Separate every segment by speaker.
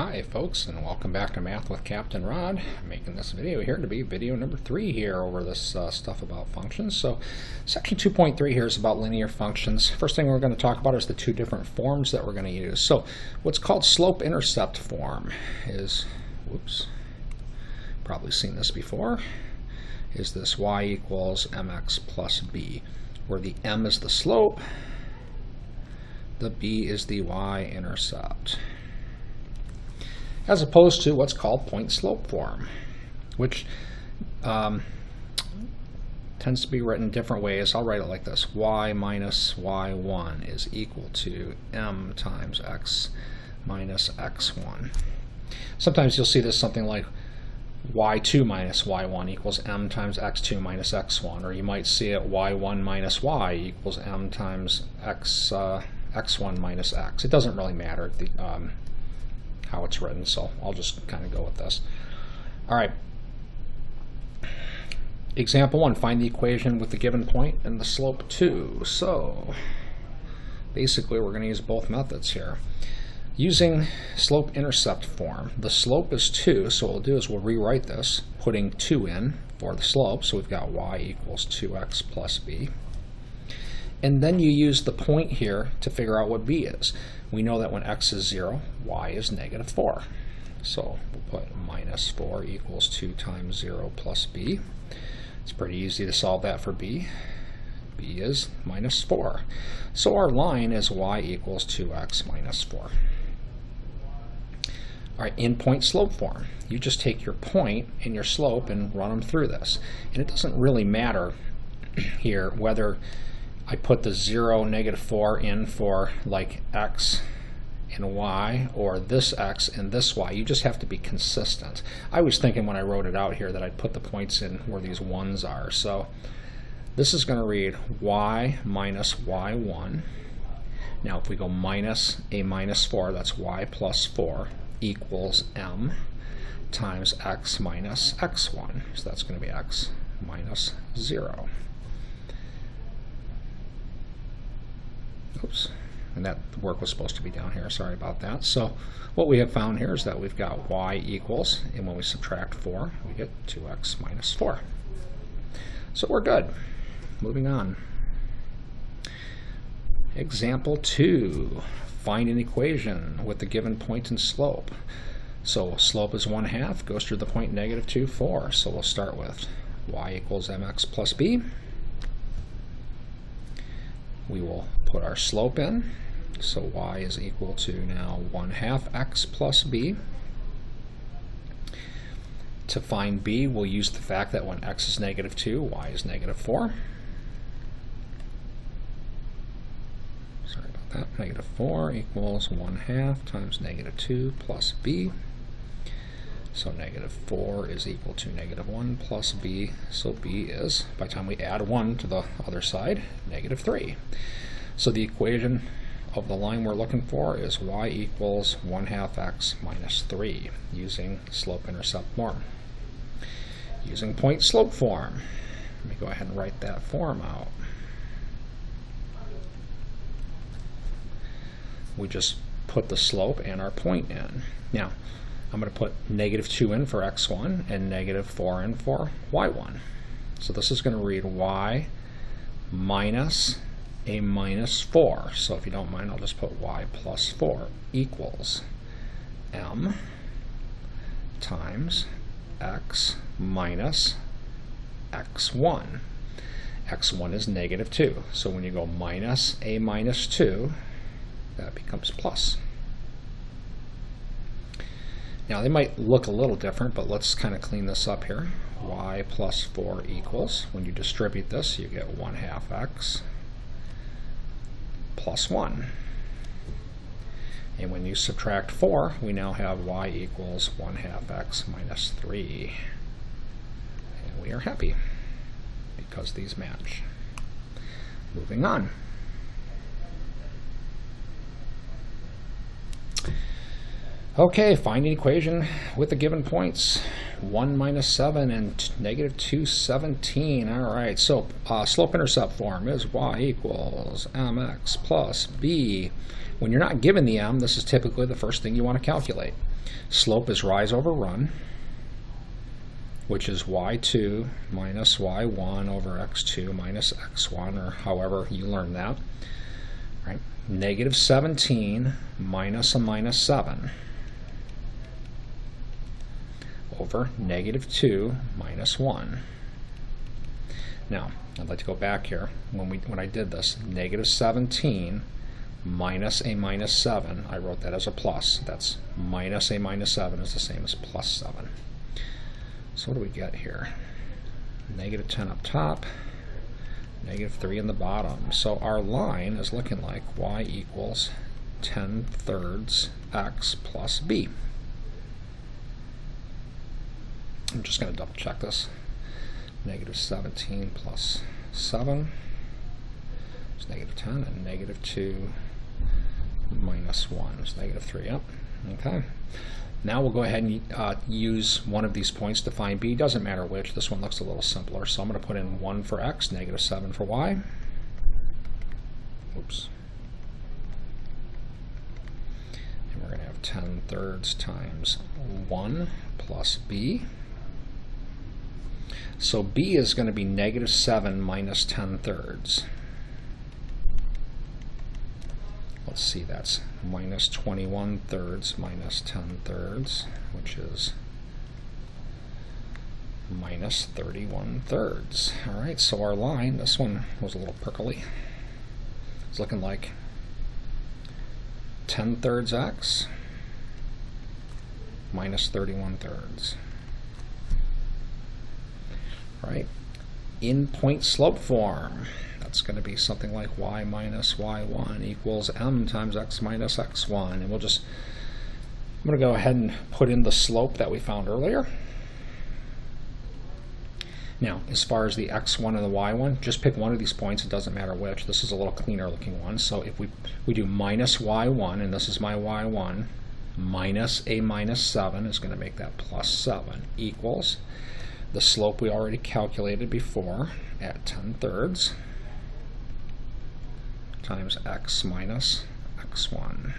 Speaker 1: Hi folks, and welcome back to Math with Captain Rod. I'm making this video here to be video number 3 here over this stuff about functions. So section 2.3 here is about linear functions. First thing we're going to talk about is the two different forms that we're going to use. So what's called slope-intercept form is, whoops, probably seen this before, is this y equals mx plus b, where the m is the slope, the b is the y-intercept, as opposed to what's called point-slope form, which tends to be written different ways. I'll write it like this: y minus y1 is equal to m times x minus x1. Sometimes you'll see this something like y2 minus y1 equals m times x2 minus x1, or you might see it y1 minus y equals m times x1 minus x. It doesn't really matter how it's written, so I'll just kind of go with this. All right. Example 1, find the equation with the given point and the slope 2. So basically we're going to use both methods here. Using slope-intercept form, the slope is 2, so what we'll do is we'll rewrite this, putting 2 in for the slope, so we've got y equals 2x plus b. And then you use the point here to figure out what b is. We know that when x is 0, y is negative 4. So we'll put minus 4 equals 2 times 0 plus b. It's pretty easy to solve that for b. b is minus 4. So our line is y equals 2x minus 4. All right, in point-slope form, you just take your point and your slope and run them through this. And it doesn't really matter here whether I put the 0, negative 4 in for like x and y, or this x and this y. You just have to be consistent. I was thinking when I wrote it out here that I'd put the points in where these 1s are. So this is going to read y minus y1. Now if we go minus a minus 4, that's y plus 4 equals m times x minus x1. So that's going to be x minus 0. Oops, and that work was supposed to be down here, sorry about that. So what we have found here is that we've got y equals, and when we subtract 4, we get 2x minus 4. So we're good. Moving on. Example 2, find an equation with the given point and slope. So slope is 1/2, goes through the point negative 2, 4. So we'll start with y equals mx plus b. We will put our slope in, so y is equal to now 1/2 x plus b. To find b, we'll use the fact that when x is negative 2, y is negative 4. Sorry about that. Negative 4 equals 1/2 times negative 2 plus b. So negative 4 is equal to negative 1 plus b, so b is, by the time we add 1 to the other side, negative 3. So the equation of the line we're looking for is y equals 1/2 x minus 3, using slope-intercept form. Using point-slope form, let me go ahead and write that form out. We just put the slope and our point in. Now, I'm going to put negative 2 in for x1 and negative 4 in for y1. So this is going to read y minus a minus 4. So if you don't mind, I'll just put y plus 4 equals m times x minus x1. x1 is negative 2. So when you go minus a minus 2, that becomes plus. Now they might look a little different, but let's kind of clean this up here. Y plus 4 equals, when you distribute this, you get 1/2 x plus 1. And when you subtract 4, we now have y equals 1/2 x minus 3. And we are happy because these match. Moving on. Okay, find an equation with the given points. 1 minus 7 and negative 217. All right, so slope-intercept form is y equals mx plus b. When you're not given the m, this is typically the first thing you want to calculate. Slope is rise over run, which is y2 minus y1 over x2 minus x1, or however you learn that. Right? Negative 17 minus a minus 7 over negative 2 minus 1. Now, I'd like to go back here. When I did this, negative 17 minus a minus 7, I wrote that as a plus. That's minus a minus 7 is the same as plus 7. So what do we get here? Negative 10 up top, negative 3 in the bottom. So our line is looking like y equals 10/3 x plus b. I'm just going to double check this. Negative 17 plus 7 is negative 10, and negative 2 minus 1 is negative 3. Yep. Okay. Now we'll go ahead and use one of these points to find b. Doesn't matter which. This one looks a little simpler. So I'm going to put in 1 for x, negative 7 for y. Oops. And we're going to have 10/3 times 1 plus b. So b is going to be negative 7 minus 10/3. Let's see, that's minus 21/3 minus 10/3, which is minus 31/3. All right, so our line, this one was a little prickly. It's looking like 10/3 x minus 31/3. Right? In point slope form, that's going to be something like y minus y1 equals m times x minus x1. And I'm going to go ahead and put in the slope that we found earlier. Now, as far as the x1 and the y1, just pick one of these points. It doesn't matter which. This is a little cleaner looking one. So if we do minus y1, and this is my y1, minus a minus 7 is going to make that plus 7 equals the slope we already calculated before at 10/3 times x minus x1.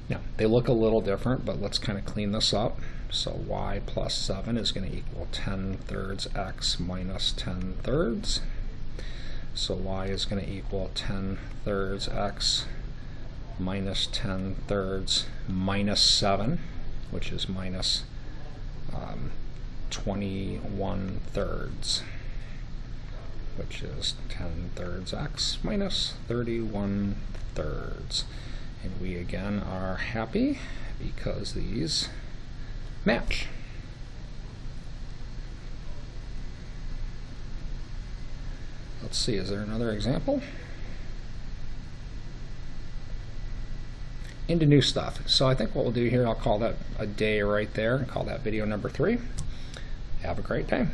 Speaker 1: Now, they look a little different, but let's kind of clean this up. So y plus 7 is going to equal 10/3 x minus 10/3. So y is going to equal 10/3 x minus 10/3 minus 7, which is minus 21/3, which is 10/3 x minus 31/3. And we again are happy because these match. Let's see, is there another example? Into new stuff. So I think what we'll do here, I'll call that a day right there and call that video number 3. Have a great day.